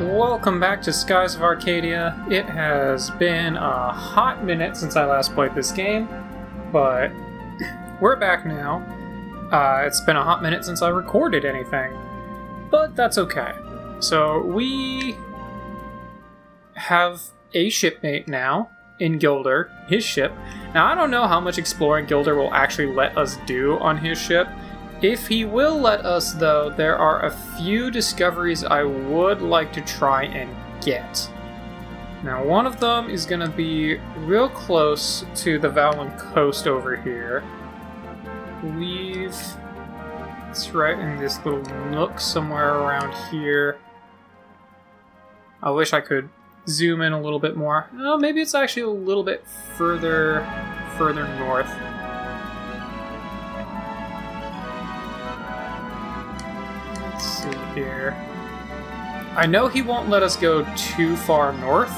Welcome back to Skies of Arcadia. It has been a hot minute since I last played this game, but we're back now. It's been a hot minute since I recorded anything, but that's okay. So we have a shipmate now in Gilder, his ship. Now I don't know how much exploring Gilder will actually let us do on his ship. If he will let us, though, there are a few discoveries I would like to try and get. Now, one of them is going to be real close to the Valen coast over here. I believe it's right in this little nook somewhere around here. I wish I could zoom in a little bit more. Oh, maybe it's actually a little bit further north. See here. I know he won't let us go too far north,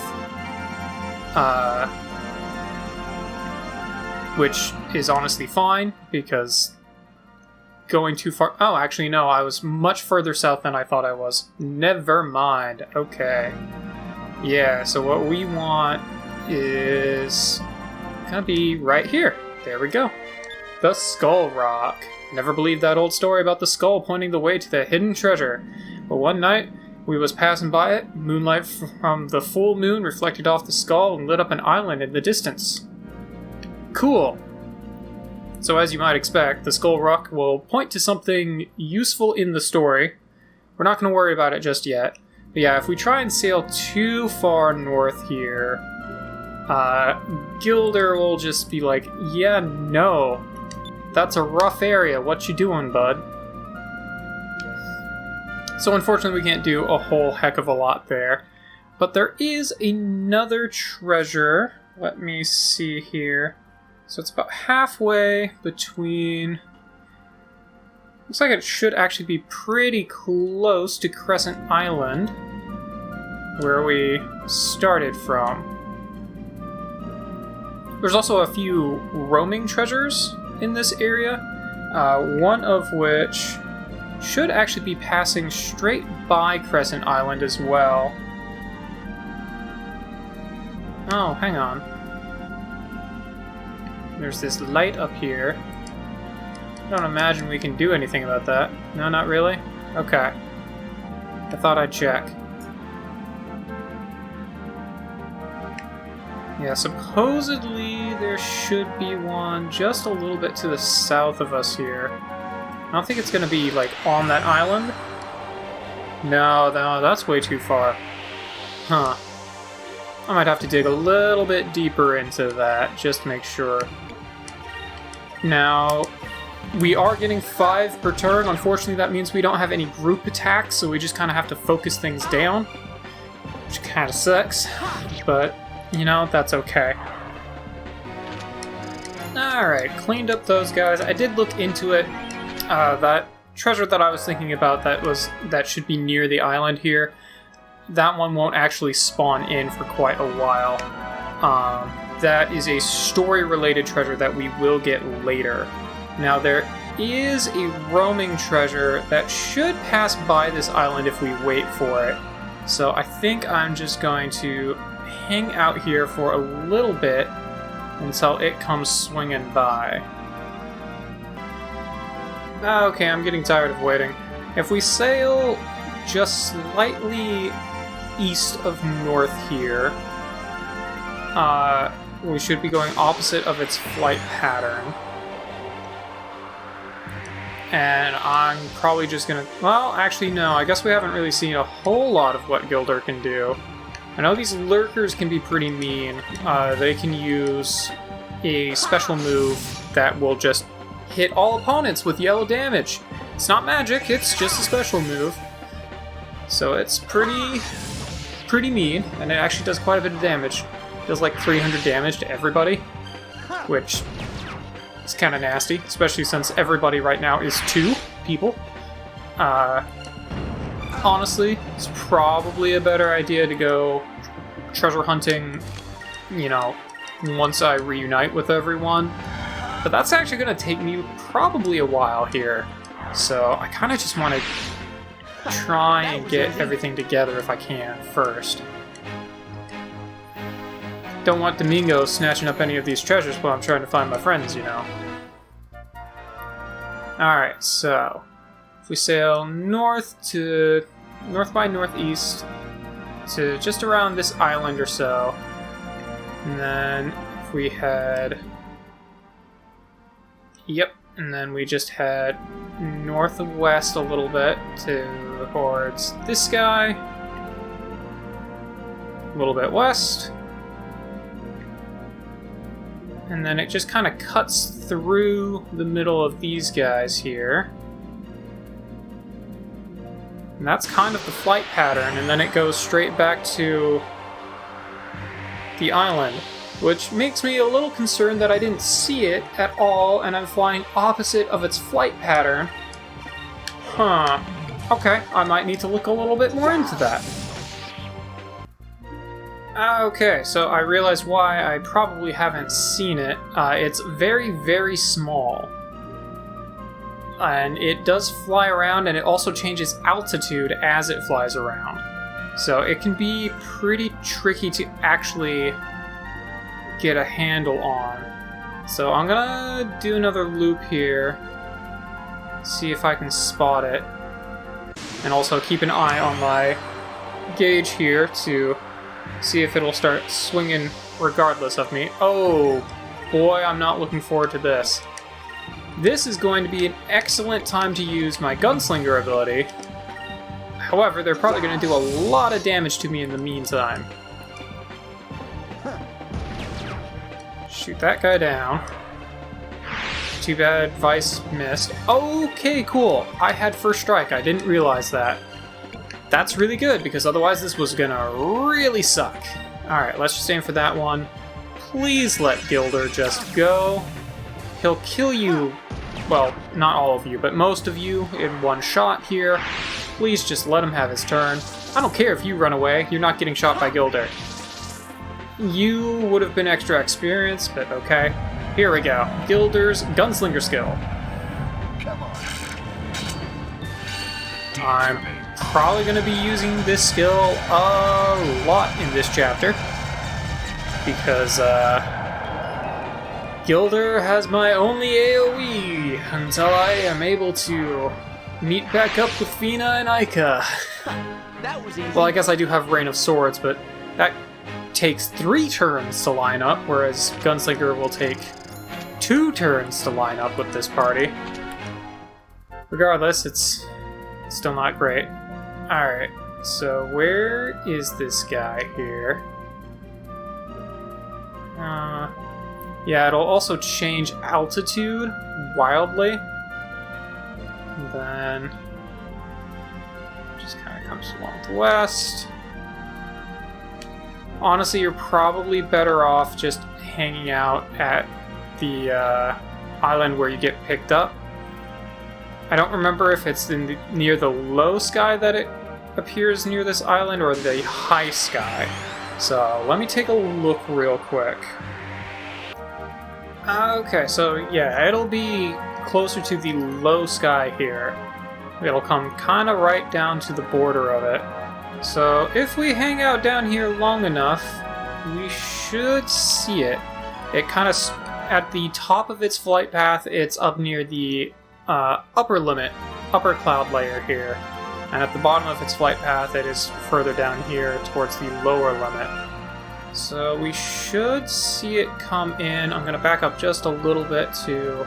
which is honestly fine, because going too far... Oh, actually, no, I was much further south than I thought I was. Never mind. Okay. Yeah, so what we want is gonna be right here. There we go. The Skull Rock. Never believed that old story about the skull pointing the way to the hidden treasure. But one night, we was passing by it, moonlight from the full moon reflected off the skull and lit up an island in the distance. Cool. So as you might expect, the Skull Rock will point to something useful in the story. We're not going to worry about it just yet. But yeah, if we try and sail too far north here, Gilder will just be like, yeah, no. That's a rough area. What you doing, bud? So unfortunately, we can't do a whole heck of a lot there. But there is another treasure. Let me see here. So it's about halfway between... Looks like it should actually be pretty close to Crescent Island, where we started from. There's also a few roaming treasures in this area, one of which should actually be passing straight by Crescent Island as well. Oh, hang on. There's this light up here. I don't imagine we can do anything about that. No, not really? Okay. I thought I'd check. Yeah, supposedly there should be one just a little bit to the south of us here. I don't think it's going to be, like, on that island. No, that's way too far. Huh. I might have to dig a little bit deeper into that, just to make sure. Now, we are getting 5 per turn. Unfortunately, that means we don't have any group attacks, so we just kind of have to focus things down, which kind of sucks, but... You know, that's okay. Alright, cleaned up those guys. I did look into it. That treasure that I was thinking about that should be near the island here, that one won't actually spawn in for quite a while. That is a story-related treasure that we will get later. Now, there is a roaming treasure that should pass by this island if we wait for it. So I think I'm just going to hang out here for a little bit until it comes swinging by. Okay, I'm getting tired of waiting. If we sail just slightly east of north here, we should be going opposite of its flight pattern. And I'm probably just gonna... Well, actually no, I guess we haven't really seen a whole lot of what Gilder can do. I know these lurkers can be pretty mean. They can use a special move that will just hit all opponents with yellow damage. It's not magic, it's just a special move. So it's pretty mean, and it actually does quite a bit of damage. It does like 300 damage to everybody, which is kind of nasty, especially since everybody right now is 2 people. Honestly, it's probably a better idea to go treasure hunting, you know, once I reunite with everyone. But that's actually going to take me probably a while here. So I kind of just want to try and get everything together if I can first. Don't want Domingo snatching up any of these treasures while I'm trying to find my friends, you know. Alright, so if we sail north by northeast to just around this island or so, and then if we head, yep, and then we just head northwest a little bit towards this guy, a little bit west, and then it just kind of cuts through the middle of these guys here. And that's kind of the flight pattern, and then it goes straight back to the island, which makes me a little concerned that I didn't see it at all, and I'm flying opposite of its flight pattern. Huh. Okay, I might need to look a little bit more into that. Okay, so I realize why I probably haven't seen it. It's very, very small. And it does fly around, and it also changes altitude as it flies around. So it can be pretty tricky to actually get a handle on. So I'm gonna do another loop here, see if I can spot it, and also keep an eye on my gauge here to see if it'll start swinging regardless of me. Oh boy, I'm not looking forward to this. This is going to be an excellent time to use my gunslinger ability. However, they're probably going to do a lot of damage to me in the meantime. Shoot that guy down. Too bad Vice missed. Okay, cool. I had first strike. I didn't realize that. That's really good, because otherwise this was gonna really suck. Alright, let's just aim for that one. Please let Gilder just go. He'll kill you, well, not all of you, but most of you in one shot here. Please just let him have his turn. I don't care if you run away, you're not getting shot by Gilder. You would have been extra experienced, but okay. Here we go. Gilder's gunslinger skill. I'm probably going to be using this skill a lot in this chapter, because Gilder has my only AoE until I am able to meet back up with Fina and Aika. That was easy. Well, I guess I do have Rain of Swords, but that takes 3 turns to line up, whereas Gunslinger will take 2 turns to line up with this party. Regardless, it's still not great. Alright, so where is this guy here? Yeah, it'll also change altitude wildly. And then just kind of comes along the west. Honestly, you're probably better off just hanging out at the island where you get picked up. I don't remember if it's near the low sky that it appears near this island or the high sky. So let me take a look real quick. Okay, so yeah, it'll be closer to the low sky here. It'll come kind of right down to the border of it. So if we hang out down here long enough, we should see it. It kind of, at the top of its flight path, it's up near the upper cloud layer here. And at the bottom of its flight path, it is further down here towards the lower limit. So we should see it come in. I'm going to back up just a little bit to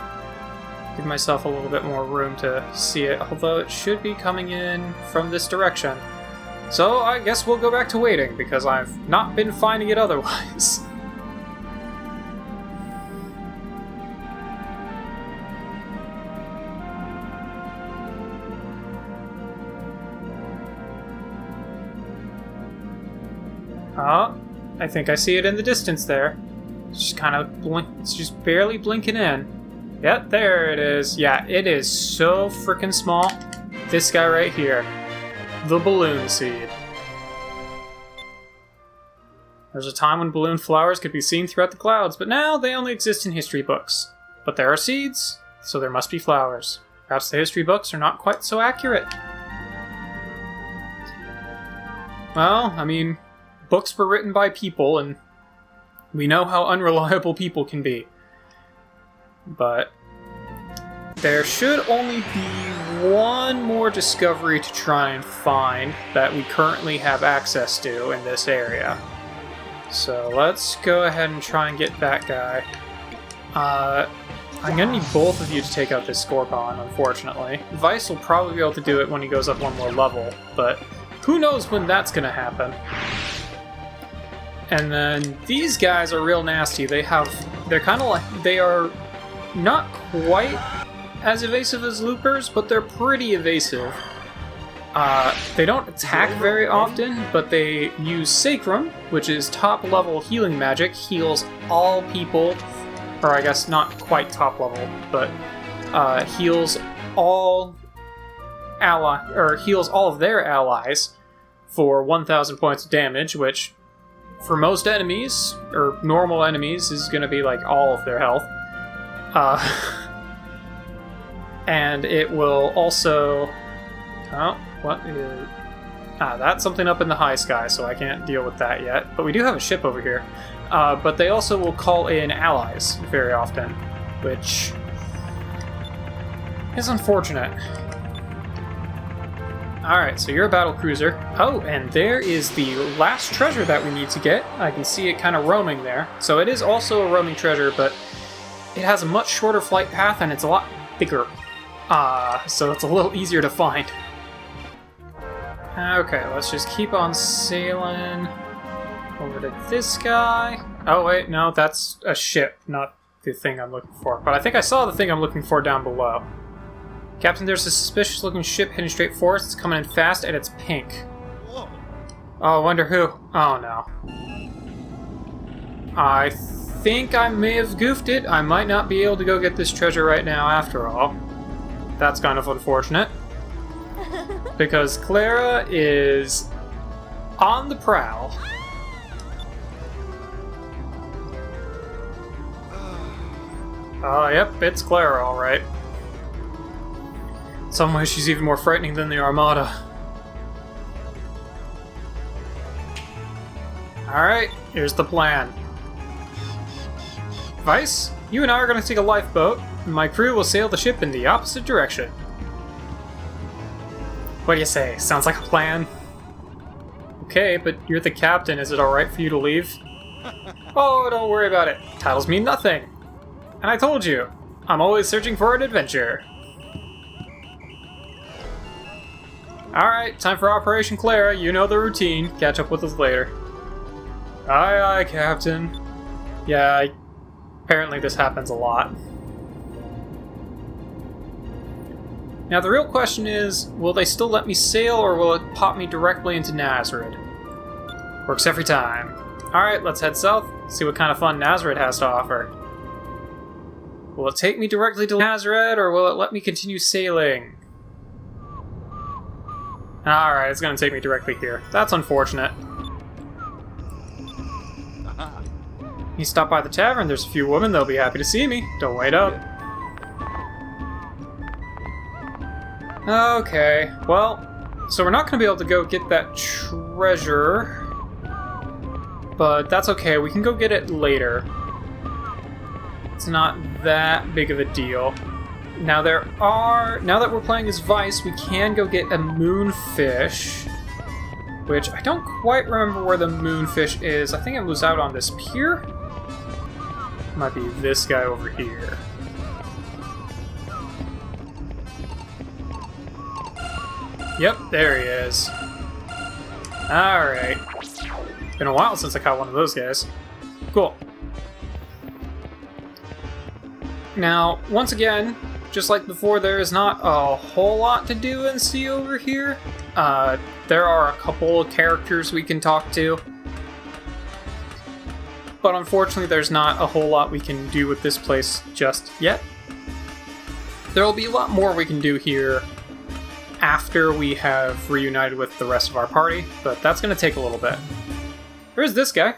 give myself a little bit more room to see it, although it should be coming in from this direction. So I guess we'll go back to waiting, because I've not been finding it otherwise. Oh, I think I see it in the distance there. It's just kind of it's just barely blinking in. Yep, there it is. Yeah, it is so freaking small. This guy right here. The balloon seed. There's a time when balloon flowers could be seen throughout the clouds, but now they only exist in history books. But there are seeds, so there must be flowers. Perhaps the history books are not quite so accurate. Well, I mean, books were written by people, and we know how unreliable people can be. But there should only be one more discovery to try and find that we currently have access to in this area. So let's go ahead and try and get that guy. I'm gonna need both of you to take out this Scorpion, unfortunately. Vice will probably be able to do it when he goes up one more level, but who knows when that's gonna happen. And then these guys are real nasty. They're kind of like, they are not quite as evasive as loopers, but they're pretty evasive. They don't attack very often, but they use Sacrum, which is top-level healing magic, heals all people, or I guess not quite top-level, but heals all heals all of their allies for 1,000 points of damage, which for most enemies, or normal enemies, is going to be like all of their health. And it will also... Oh, what is... that's something up in the high sky, so I can't deal with that yet. But we do have a ship over here. But they also will call in allies very often, which is unfortunate. Alright, so you're a battle cruiser. Oh, and there is the last treasure that we need to get. I can see it kind of roaming there. So it is also a roaming treasure, but it has a much shorter flight path and it's a lot bigger. So it's a little easier to find. Okay, let's just keep on sailing over to this guy. Oh wait, no, that's a ship, not the thing I'm looking for. But I think I saw the thing I'm looking for down below. Captain, there's a suspicious-looking ship heading straight for us. It's coming in fast, and it's pink. Oh, I wonder who. Oh, no. I think I may have goofed it. I might not be able to go get this treasure right now, after all. That's kind of unfortunate. Because Clara is on the prowl. Yep, it's Clara, alright. In some ways, she's even more frightening than the Armada. Alright, here's the plan. Vice, you and I are going to take a lifeboat, and my crew will sail the ship in the opposite direction. What do you say? Sounds like a plan? Okay, but you're the captain. Is it alright for you to leave? Oh, don't worry about it. Titles mean nothing. And I told you, I'm always searching for an adventure. Alright, time for Operation Clara. You know the routine. Catch up with us later. Aye, aye, Captain. Yeah, apparently this happens a lot. Now the real question is, will they still let me sail, or will it pop me directly into Nasrean? Works every time. Alright, let's head south, see what kind of fun Nasrean has to offer. Will it take me directly to Nasrean, or will it let me continue sailing? Alright, it's gonna take me directly here. That's unfortunate. You stop by the tavern, there's a few women, they'll be happy to see me. Don't wait up. Okay, well, so we're not gonna be able to go get that treasure. But that's okay, we can go get it later. It's not that big of a deal. Now now that we're playing as Vice, we can go get a moonfish, which I don't quite remember where the moonfish is. I think it was out on this pier. Might be this guy over here. Yep, there he is. Alright. Been a while since I caught one of those guys. Cool. Now, once again, just like before, there is not a whole lot to do and see over here. There are a couple of characters we can talk to. But unfortunately, there's not a whole lot we can do with this place just yet. There will be a lot more we can do here after we have reunited with the rest of our party, but that's going to take a little bit. Where's this guy?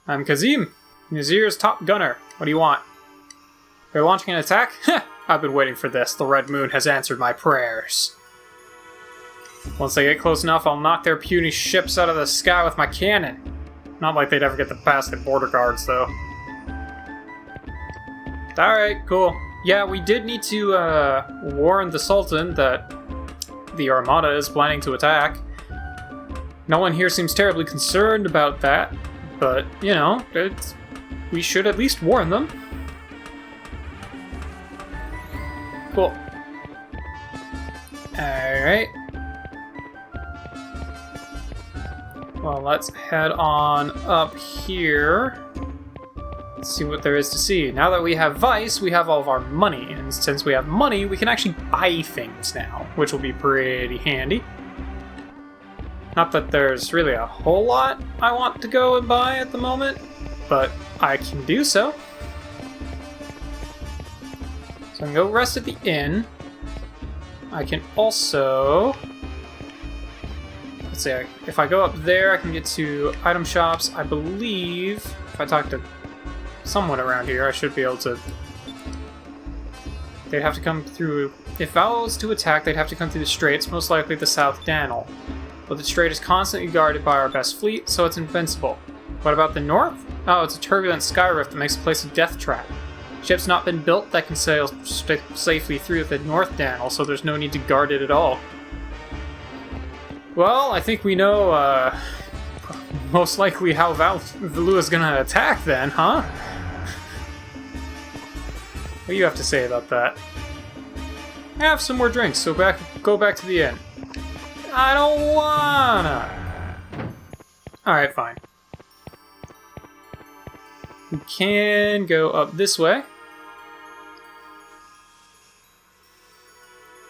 I'm Kazim, Nazir's top gunner. What do you want? They're launching an attack? Heh! I've been waiting for this. The Red Moon has answered my prayers. Once they get close enough, I'll knock their puny ships out of the sky with my cannon. Not like they'd ever get past the border guards, though. Alright, cool. Yeah, we did need to warn the Sultan that the Armada is planning to attack. No one here seems terribly concerned about that, but, you know, we should at least warn them. Cool. Alright. Well, let's head on up here. Let's see what there is to see. Now that we have Vice, we have all of our money. And since we have money, we can actually buy things now, which will be pretty handy. Not that there's really a whole lot I want to go and buy at the moment, but I can do so. So I can go rest at the inn. I can also... Let's see, if I go up there, I can get to item shops. I believe if I talk to someone around here, I should be able to... They'd have to come through... If Val was to attack, they'd have to come through the straits, most likely the South Channel. But the strait is constantly guarded by our best fleet, so it's invincible. What about the north? Oh, it's a turbulent sky rift that makes the place a death trap. Ship's not been built that can sail safely through the North Channel, so there's no need to guard it at all. Well, I think we know, most likely how Valu is gonna attack then, huh? What do you have to say about that? Have some more drinks, so go back to the inn. I don't wanna! Alright, fine. We can go up this way.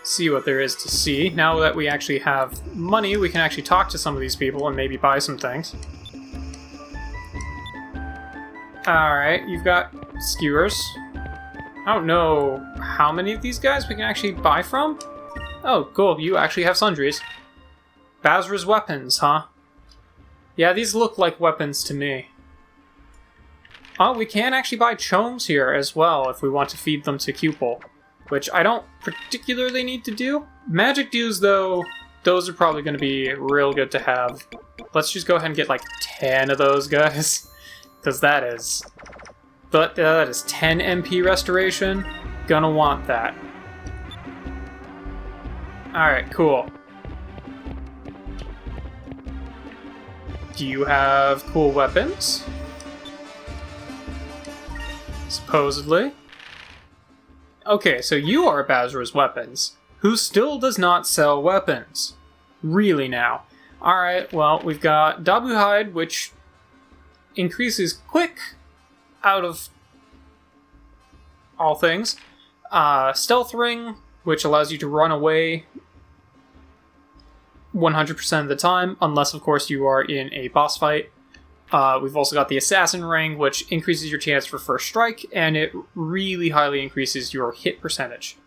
See what there is to see. Now that we actually have money, we can actually talk to some of these people and maybe buy some things. Alright, you've got skewers. I don't know how many of these guys we can actually buy from. Oh, cool, you actually have sundries. Basra's weapons, huh? Yeah, these look like weapons to me. Oh, we can actually buy chomes here as well if we want to feed them to Cupel, which I don't particularly need to do. Magic dues, though, those are probably going to be real good to have. Let's just go ahead and get like 10 of those guys, because that is 10 MP restoration. Gonna want that. Alright, cool. Do you have cool weapons? Supposedly. Okay, so you are Basra's weapons, who still does not sell weapons. Really now. Alright, well, we've got Dabu Hide, which increases quick out of all things. Stealth Ring, which allows you to run away 100% of the time, unless, of course, you are in a boss fight. We've also got the Assassin Ring, which increases your chance for first strike, and it really highly increases your hit percentage.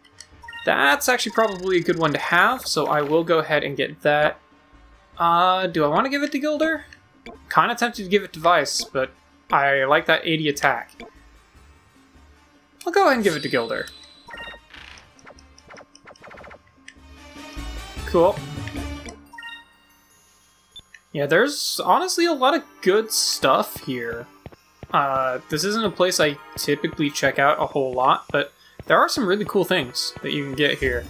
That's actually probably a good one to have, so I will go ahead and get that. Do I want to give it to Gilder? Kind of tempted to give it to Vice, but I like that 80 attack. I'll go ahead and give it to Gilder. Cool. Yeah, there's honestly a lot of good stuff here. This isn't a place I typically check out a whole lot, but there are some really cool things that you can get here.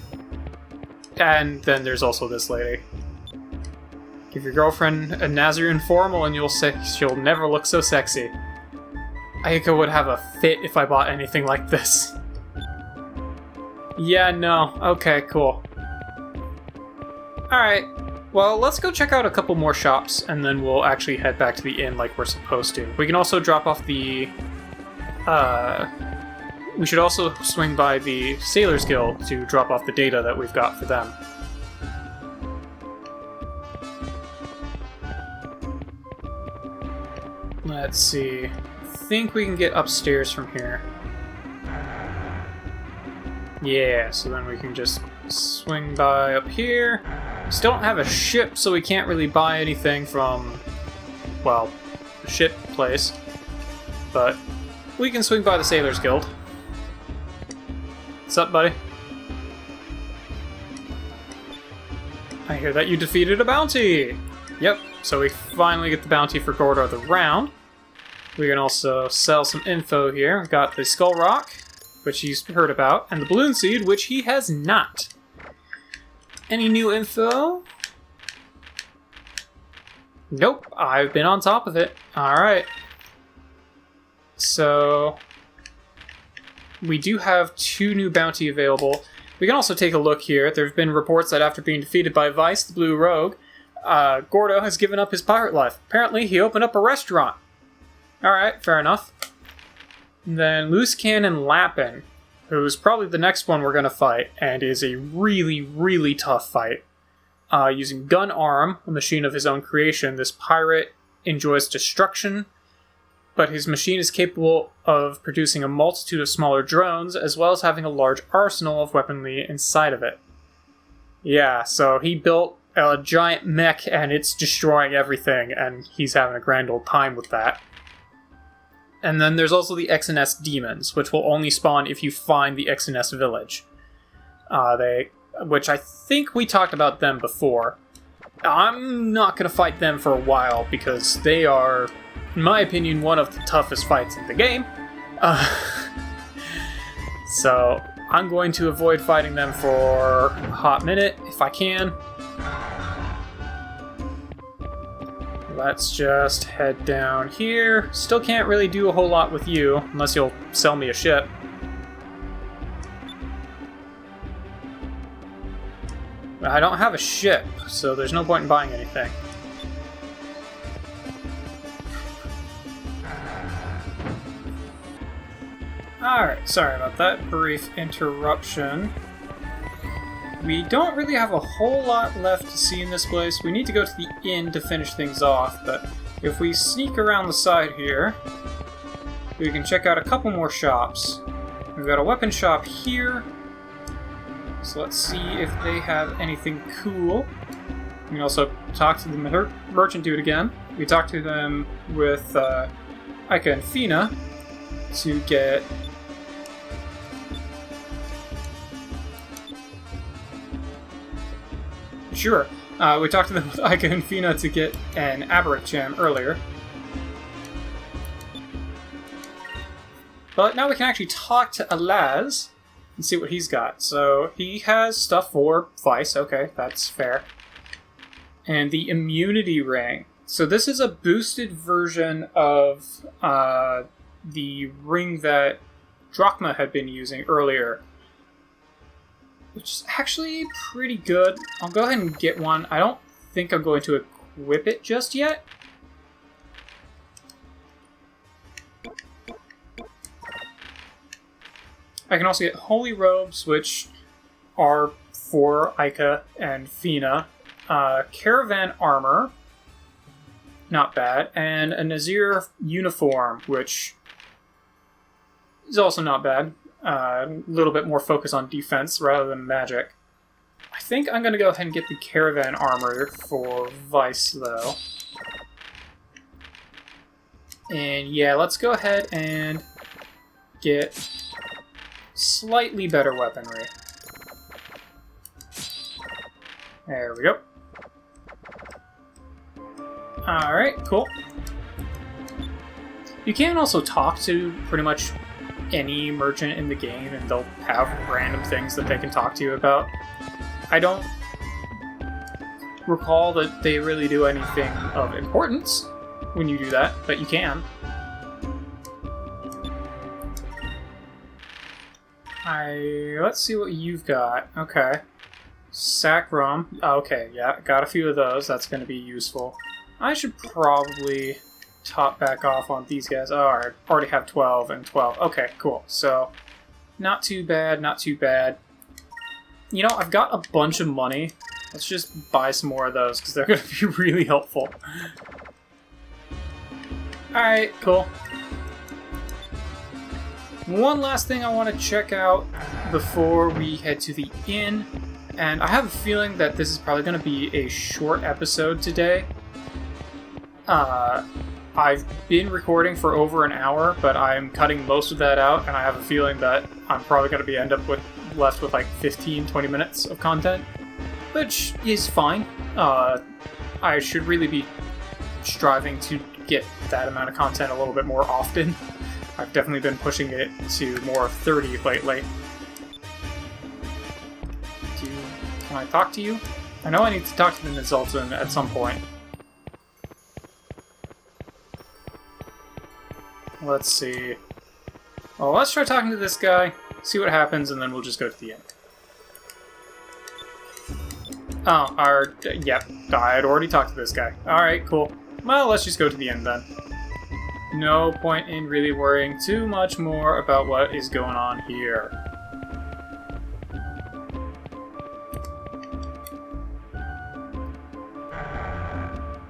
And then there's also this lady. Give your girlfriend a Nasrean formal and you'll say she'll never look so sexy. Ayaka would have a fit if I bought anything like this. Yeah, no. Okay, cool. Alright. Well, let's go check out a couple more shops, and then we'll actually head back to the inn like we're supposed to. We can also drop off the... we should also swing by the Sailors Guild to drop off the data that we've got for them. Let's see. I think we can get upstairs from here. Yeah, so then we can just swing by up here. Still don't have a ship, so we can't really buy anything from, well, the ship place. But we can swing by the Sailors Guild. What's up, buddy? I hear that you defeated a bounty! Yep, so we finally get the bounty for Gordo the Round. We can also sell some info here. We've got the Skull Rock, which he's heard about, and the Balloon Seed, which he has not. Any new info? Nope, I've been on top of it. Alright. So, we do have 2 new bounty available. We can also take a look here. There have been reports that after being defeated by Vice, the Blue Rogue, Gordo has given up his pirate life. Apparently, he opened up a restaurant. Alright, fair enough. And then Loose Cannon Lappin, who's probably the next one we're going to fight, and is a really, really tough fight. Using Gun Arm, a machine of his own creation, this pirate enjoys destruction, but his machine is capable of producing a multitude of smaller drones, as well as having a large arsenal of weaponry inside of it. Yeah, so he built a giant mech, and it's destroying everything, and he's having a grand old time with that. And then there's also the X&S Demons, which will only spawn if you find the X&S Village. Which I think we talked about them before. I'm not going to fight them for a while, because they are, in my opinion, one of the toughest fights in the game. So I'm going to avoid fighting them for a hot minute, if I can. Let's just head down here. Still can't really do a whole lot with you, unless you'll sell me a ship. I don't have a ship, so there's no point in buying anything. Alright, sorry about that brief interruption. We don't really have a whole lot left to see in this place. We need to go to the inn to finish things off, but if we sneak around the side here, we can check out a couple more shops. We've got a weapon shop here, so let's see if they have anything cool. We can also talk to the merchant dude again. We talked to them with Ika and Fina to get Sure. We talked to them with Ika and Fina to get an Aberrant Gem earlier. But now we can actually talk to Alaz and see what he's got. So he has stuff for Vice. Okay, that's fair. And the Immunity Ring. So this is a boosted version of the ring that Drachma had been using earlier, which is actually pretty good. I'll go ahead and get one. I don't think I'm going to equip it just yet. I can also get Holy Robes, which are for Ika and Fina. Caravan Armor, not bad. And a Nazir Uniform, which is also not bad. A little bit more focus on defense rather than magic. I think I'm going to go ahead and get the Caravan Armor for Vice, though. And yeah, let's go ahead and get slightly better weaponry. There we go. Alright, cool. You can also talk to pretty much any merchant in the game, and they'll have random things that they can talk to you about. I don't recall that they really do anything of importance when you do that, but you can. Let's see what you've got. Okay. Sacrum. Okay, yeah, got a few of those. That's going to be useful. I should probably top back off on these guys. Oh, I already have 12 and 12. Okay, cool. So, not too bad, not too bad. You know, I've got a bunch of money. Let's just buy some more of those, because they're going to be really helpful. Alright, cool. One last thing I want to check out before we head to the inn, and I have a feeling that this is probably going to be a short episode today. I've been recording for over an hour, but I'm cutting most of that out, and I have a feeling that I'm probably going to be left with like 15-20 minutes of content. which is fine. I should really be striving to get that amount of content a little bit more often. I've definitely been pushing it to more of 30 lately. Can I talk to you? I know I need to talk to the Nizultan at some point. Let's see. Well, let's try talking to this guy, see what happens, and then we'll just go to the end. Oh, yep, I had already talked to this guy. Alright, cool. Well, let's just go to the end then. No point in really worrying too much more about what is going on here.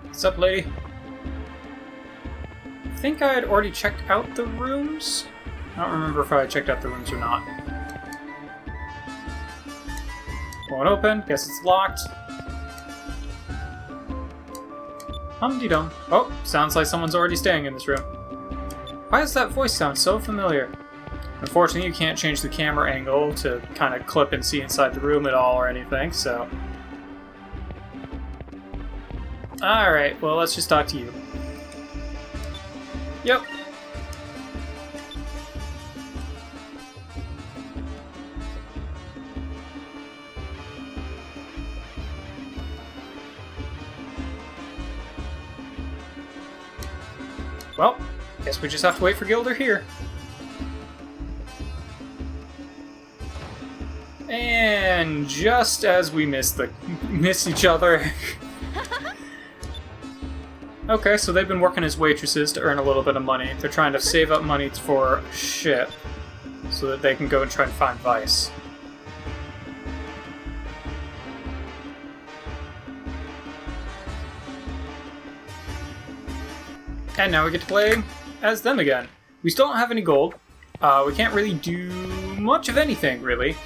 What's up, lady? I think I had already checked out the rooms. I don't remember if I checked out the rooms or not. Won't open. Guess it's locked. Hum-de-dum. Oh, sounds like someone's already staying in this room. Why does that voice sound so familiar? Unfortunately, you can't change the camera angle to kind of clip and see inside the room at all or anything, so... Alright, well, let's just talk to you. Yep. Well, guess we just have to wait for Gilder here. And just as we miss each other. Okay, so they've been working as waitresses to earn a little bit of money. They're trying to save up money for a ship so that they can go and try and find Vice. And now we get to play as them again. We still don't have any gold. We can't really do much of anything, really.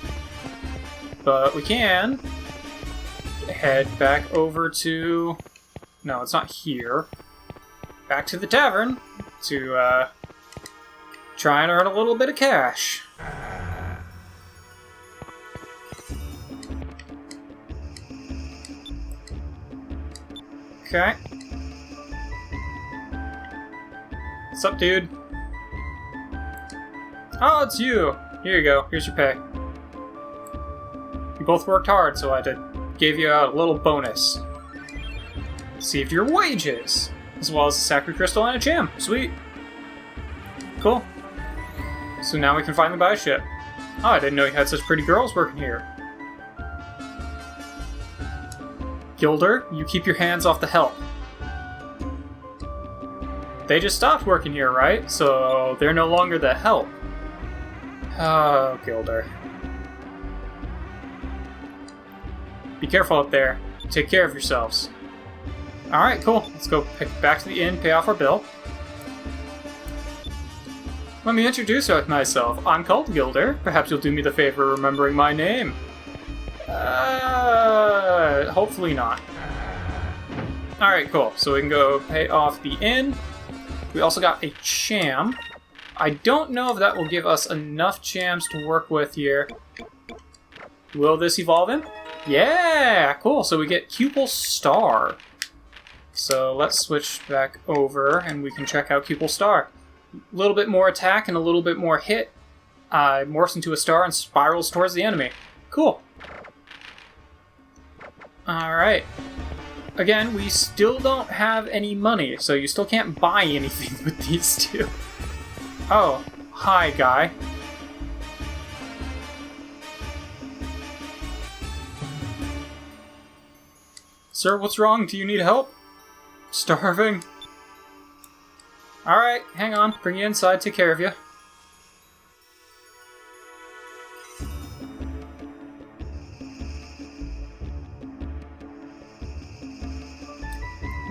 But we can head back over to... No, it's not here. Back to the tavern to try and earn a little bit of cash. Okay. What's up, dude? Oh, it's you! Here you go. Here's your pay. You both worked hard, so I gave you a little bonus. Received your wages, as well as a sacred crystal and a gem. Sweet. Cool. So now we can finally buy a ship. Oh, I didn't know you had such pretty girls working here. Gilder, you keep your hands off the help. They just stopped working here, right? So they're no longer the help. Oh, Gilder. Be careful up there. Take care of yourselves. Alright, cool. Let's go back to the inn, pay off our bill. Let me introduce myself. I'm called Gilder. Perhaps you'll do me the favor of remembering my name. Hopefully not. Alright, cool. So we can go pay off the inn. We also got a cham. I don't know if that will give us enough chams to work with here. Will this evolve him? Yeah! Cool. So we get Cupel Star. So let's switch back over and we can check out Cupel Star. A little bit more attack and a little bit more hit. Morphs into a star and spirals towards the enemy. Cool. Alright. Again, we still don't have any money, so you still can't buy anything with these two. Oh, hi, guy. Sir, what's wrong? Do you need help? Starving? Alright, hang on. Bring you inside, take care of you.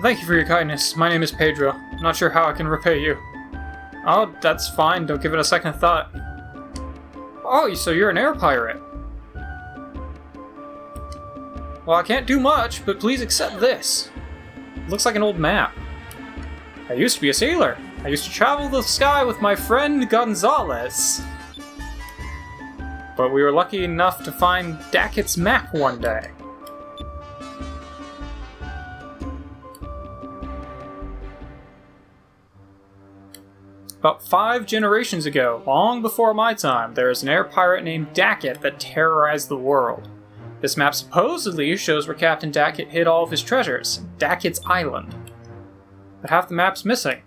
Thank you for your kindness. My name is Pedro. I'm not sure how I can repay you. Oh, that's fine. Don't give it a second thought. Oh, so you're an air pirate. Well, I can't do much, but please accept this. It looks like an old map. I used to be a sailor. I used to travel the sky with my friend Gonzalez. But we were lucky enough to find Dakot's map one day. About 5 generations ago, long before my time, there is an air pirate named Dackett that terrorized the world. This map supposedly shows where Captain Dackett hid all of his treasures, Dackett's Island. But half the map's missing.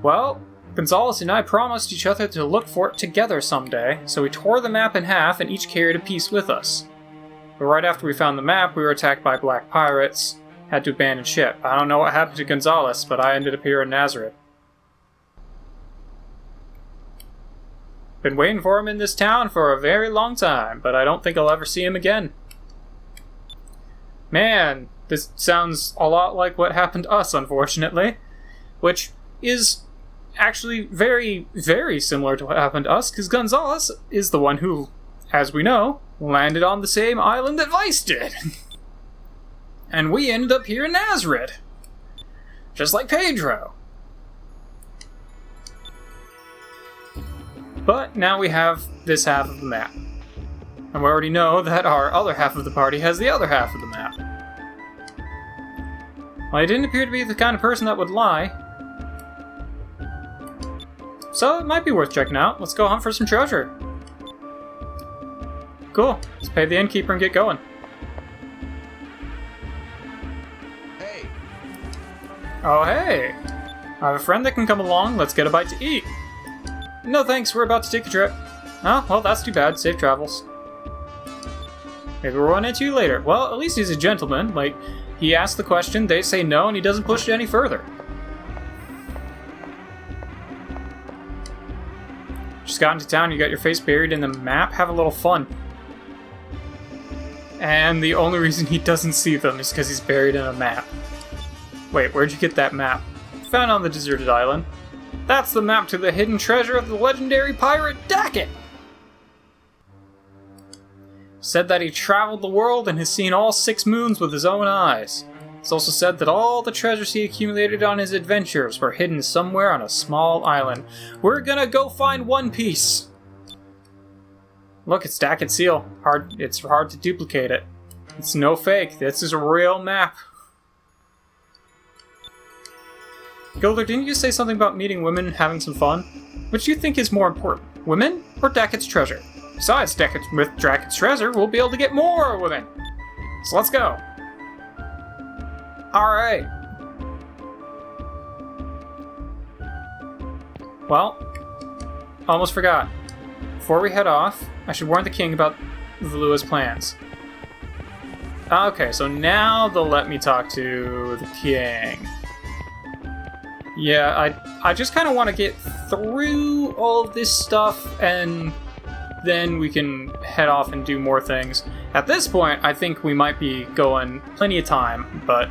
Well, Gonzalez and I promised each other to look for it together someday, so we tore the map in half and each carried a piece with us. But right after we found the map, we were attacked by black pirates, had to abandon ship. I don't know what happened to Gonzalez, but I ended up here in Nasrean. Been waiting for him in this town for a very long time, but I don't think I'll ever see him again. Man, this sounds a lot like what happened to us, unfortunately. Which is actually very, very similar to what happened to us, because Gonzalez is the one who, as we know, landed on the same island that Vice did. And we ended up here in Nasrean. Just like Pedro. But now we have this half of the map. And we already know that our other half of the party has the other half of the map. Well, he didn't appear to be the kind of person that would lie. So it might be worth checking out. Let's go hunt for some treasure. Cool. Let's pay the innkeeper and get going. Hey. Oh, hey. I have a friend that can come along. Let's get a bite to eat. No thanks, we're about to take a trip. Oh, well, that's too bad. Safe travels. Maybe we'll run into you later. Well, at least he's a gentleman. Like, he asks the question, they say no, and he doesn't push it any further. Just got into town, you got your face buried in the map. Have a little fun. And the only reason he doesn't see them is because he's buried in a map. Wait, where'd you get that map? Found on the deserted island. That's the map to the hidden treasure of the legendary pirate Dackett! Said that he traveled the world and has seen all 6 moons with his own eyes. It's also said that all the treasures he accumulated on his adventures were hidden somewhere on a small island. We're gonna go find One Piece! Look, it's Dackett's seal. It's hard to duplicate it. It's no fake. This is a real map. Gilder, didn't you say something about meeting women and having some fun? Which do you think is more important, women or Dackett's treasure? Besides, with Dackett's treasure, we'll be able to get more women. So let's go. Alright. Well, almost forgot. Before we head off, I should warn the king about Valua's plans. Okay, so now they'll let me talk to the king. Yeah, I just kind of want to get through all of this stuff, and then we can head off and do more things. At this point, I think we might be going plenty of time, but,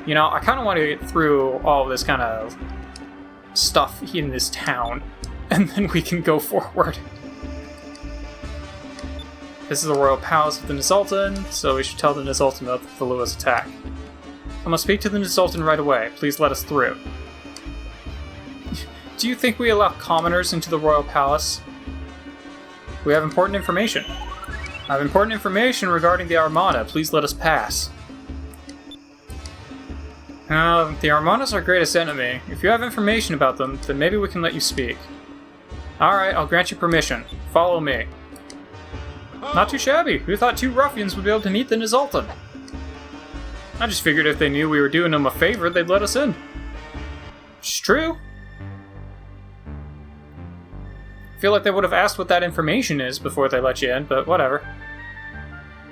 you know, I kind of want to get through all of this kind of stuff in this town, and then we can go forward. This is the royal palace of the Nasultan, so we should tell the Nasultan of Valua's attack. I must speak to the Nasultan right away. Please let us through. Do you think we allow commoners into the royal palace? We have important information. I have important information regarding the Armada. Please let us pass. The Armada's our greatest enemy. If you have information about them, then maybe we can let you speak. Alright, I'll grant you permission. Follow me. Not too shabby. Who thought 2 ruffians would be able to meet the Nasultan? I just figured if they knew we were doing them a favor, they'd let us in. It's true. I feel like they would have asked what that information is before they let you in, but whatever.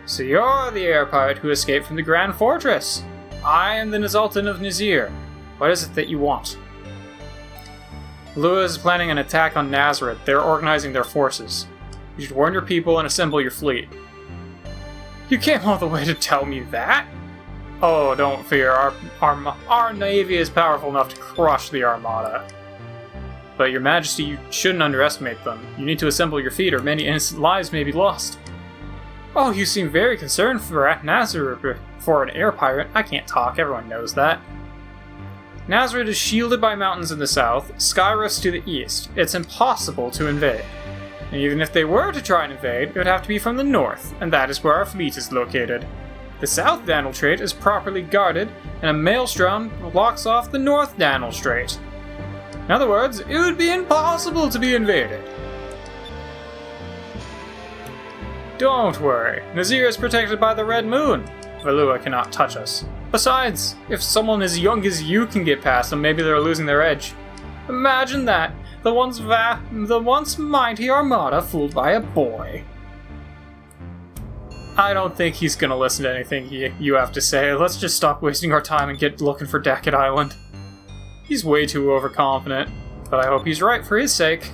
So you're the air pirate who escaped from the Grand Fortress. I am the Nasultan of Nazir. What is it that you want? Lua is planning an attack on Nasrean. They're organizing their forces. You should warn your people and assemble your fleet. You came all the way to tell me that? Oh, don't fear. Our navy is powerful enough to crush the Armada. But your majesty, you shouldn't underestimate them. You need to assemble your fleet or many innocent lives may be lost. Oh, you seem very concerned for Nasrean for an air pirate. I can't talk, everyone knows that. Nasrean is shielded by mountains in the south, Skyros to the east. It's impossible to invade. And even if they were to try and invade, it would have to be from the north, and that is where our fleet is located. The South Danal Strait is properly guarded, and a maelstrom blocks off the North Danal Strait. In other words, it would be impossible to be invaded. Don't worry, Nazir is protected by the Red Moon. Valua cannot touch us. Besides, if someone as young as you can get past them, maybe they're losing their edge. Imagine that, the once mighty Armada fooled by a boy. I don't think he's gonna listen to anything you have to say. Let's just stop wasting our time and get looking for Dacket Island. He's way too overconfident, but I hope he's right for his sake.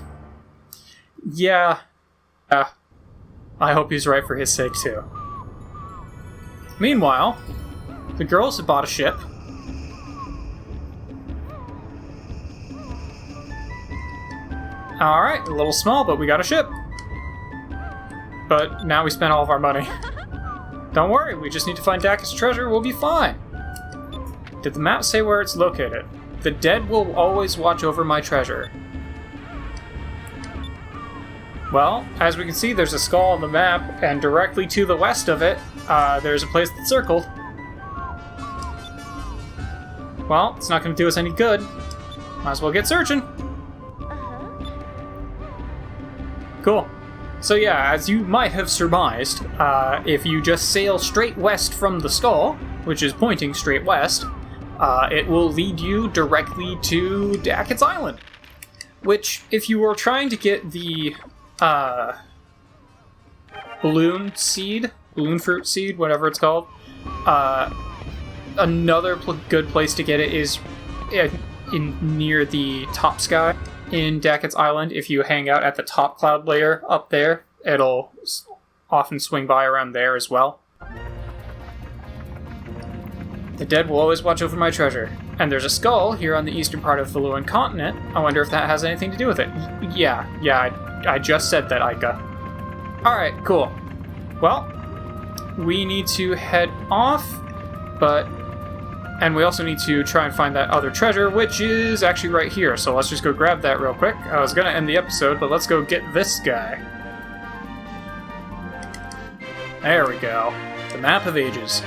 Yeah. I hope he's right for his sake too. Meanwhile, the girls have bought a ship. Alright, a little small, but we got a ship. But now we spent all of our money. Don't worry, we just need to find Dacket's treasure, we'll be fine. Did the map say where it's located? The dead will always watch over my treasure. Well, as we can see, there's a skull on the map, and directly to the west of it, there's a place that's circled. Well, it's not going to do us any good. Might as well get searching. Cool. So yeah, as you might have surmised, if you just sail straight west from the skull, which is pointing straight west, it will lead you directly to Dacket's Island. Which, if you were trying to get the balloon fruit seed, whatever it's called, another good place to get it is near the top sky in Dacket's Island. If you hang out at the top cloud layer up there, it'll often swing by around there as well. The dead will always watch over my treasure. And there's a skull here on the eastern part of the Valuan continent. I wonder if that has anything to do with it. Yeah, I just said that, Aika. Alright, cool. Well, we need to head off, and we also need to try and find that other treasure, which is actually right here. So let's just go grab that real quick. I was gonna end the episode, but let's go get this guy. There we go. The Map of Ages.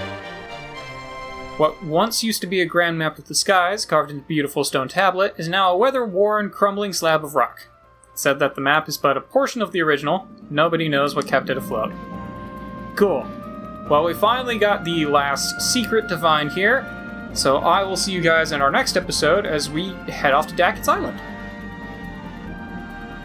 What once used to be a grand map of the skies, carved into a beautiful stone tablet, is now a weather-worn, crumbling slab of rock. It said that the map is but a portion of the original. Nobody knows what kept it afloat. Cool. Well, we finally got the last secret to find here, so I will see you guys in our next episode as we head off to Dacket's Island.